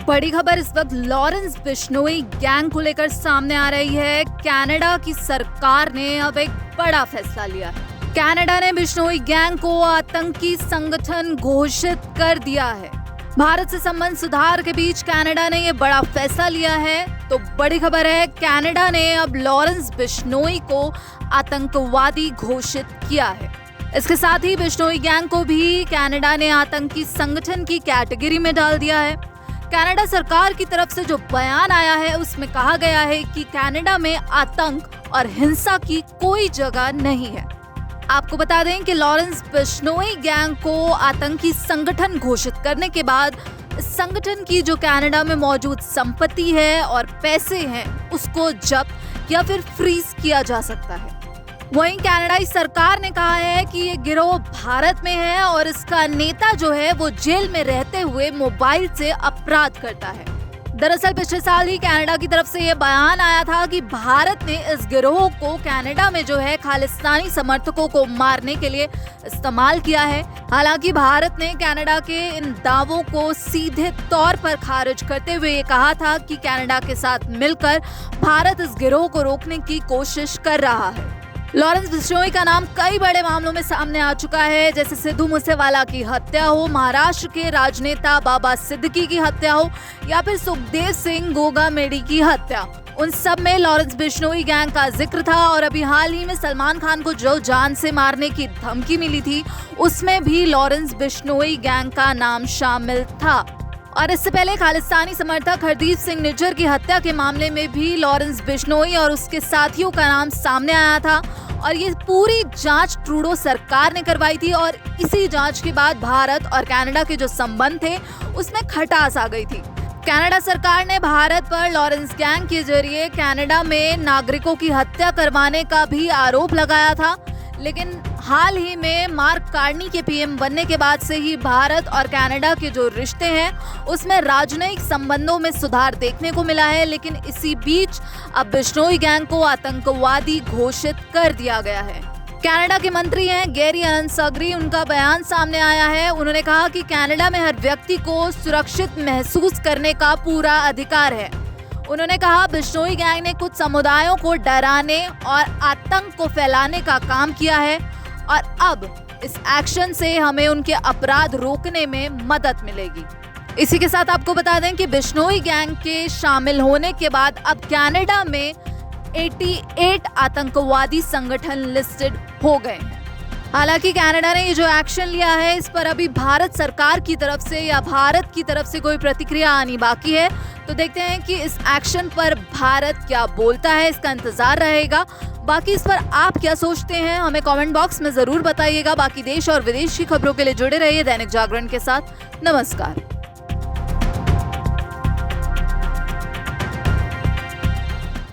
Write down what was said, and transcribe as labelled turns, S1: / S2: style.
S1: बड़ी खबर इस वक्त लॉरेंस बिश्नोई गैंग को लेकर सामने आ रही है। कनाडा की सरकार ने अब एक बड़ा फैसला लिया है। कनाडा ने बिश्नोई गैंग को आतंकी संगठन घोषित कर दिया है। भारत से संबंध सुधार के बीच कनाडा ने ये बड़ा फैसला लिया है। तो बड़ी खबर है, कनाडा ने अब लॉरेंस बिश्नोई को आतंकवादी घोषित किया है। इसके साथ ही बिश्नोई गैंग को भी कनाडा ने आतंकी संगठन की कैटेगरी में डाल दिया है। कनाडा सरकार की तरफ से जो बयान आया है उसमें कहा गया है कि कनाडा में आतंक और हिंसा की कोई जगह नहीं है। आपको बता दें कि लॉरेंस बिश्नोई गैंग को आतंकी संगठन घोषित करने के बाद संगठन की जो कनाडा में मौजूद संपत्ति है और पैसे हैं उसको जब्त या फिर फ्रीज किया जा सकता है। वहीं कनाडाई सरकार ने कहा है कि ये गिरोह भारत में है और इसका नेता जो है वो जेल में रहते हुए मोबाइल से अपराध करता है। दरअसल पिछले साल ही कनाडा की तरफ से ये बयान आया था कि भारत ने इस गिरोह को कनाडा में जो है खालिस्तानी समर्थकों को मारने के लिए इस्तेमाल किया है। हालांकि भारत ने कनाडा के इन दावों को सीधे तौर पर खारिज करते हुए ये कहा था कि कनाडा के साथ मिलकर भारत इस गिरोह को रोकने की कोशिश कर रहा है। लॉरेंस बिश्नोई का नाम कई बड़े मामलों में सामने आ चुका है, जैसे सिद्धू मूसेवाला की हत्या हो, महाराष्ट्र के राजनेता बाबा सिद्दीकी की हत्या हो या फिर सुखदेव सिंह गोगामेडी की हत्या। उन सब में लॉरेंस बिश्नोई गैंग का जिक्र था और अभी हाल ही में सलमान खान को जो जान से मारने की धमकी मिली थी उसमें भी लॉरेंस बिश्नोई गैंग का नाम शामिल था। और इससे पहले खालिस्तानी समर्थक हरदीप सिंह निज्जर की हत्या के मामले में भी लॉरेंस बिश्नोई और उसके साथियों का नाम सामने आया था और ये पूरी जांच ट्रूडो सरकार ने करवाई थी और इसी जांच के बाद भारत और कनाडा के जो संबंध थे उसमें खटास आ गई थी। कनाडा सरकार ने भारत पर लॉरेंस गैंग के जरिए कनाडा में नागरिकों की हत्या करवाने का भी आरोप लगाया था, लेकिन हाल ही में मार्क कार्नी के पीएम बनने के बाद से ही भारत और कनाडा के जो रिश्ते हैं उसमें राजनयिक संबंधों में सुधार देखने को मिला है। लेकिन इसी बीच अब बिश्नोई गैंग को आतंकवादी घोषित कर दिया गया है। कनाडा के मंत्री हैं गैरी अनसगरी, उनका बयान सामने आया है। उन्होंने कहा कि कनाडा में हर व्यक्ति को सुरक्षित महसूस करने का पूरा अधिकार है। उन्होंने कहा बिश्नोई गैंग ने कुछ समुदायों को डराने और आतंक को फैलाने का काम किया है और अब इस एक्शन से हमें उनके अपराध रोकने में मदद मिलेगी। इसी के साथ आपको बता दें कि बिश्नोई गैंग के शामिल होने के बाद अब कनाडा में 88 आतंकवादी संगठन लिस्टेड हो गए हैं। हालांकि कनाडा ने ये जो एक्शन लिया है इस पर अभी भारत सरकार की तरफ से या भारत की तरफ से कोई प्रतिक्रिया आनी बाकी है। तो देखते हैं कि इस एक्शन पर भारत क्या बोलता है, इसका इंतजार रहेगा। बाकी इस पर आप क्या सोचते हैं हमें कमेंट बॉक्स में जरूर बताइएगा। बाकी देश और विदेश की खबरों के लिए जुड़े रहिए दैनिक जागरण के साथ। नमस्कार।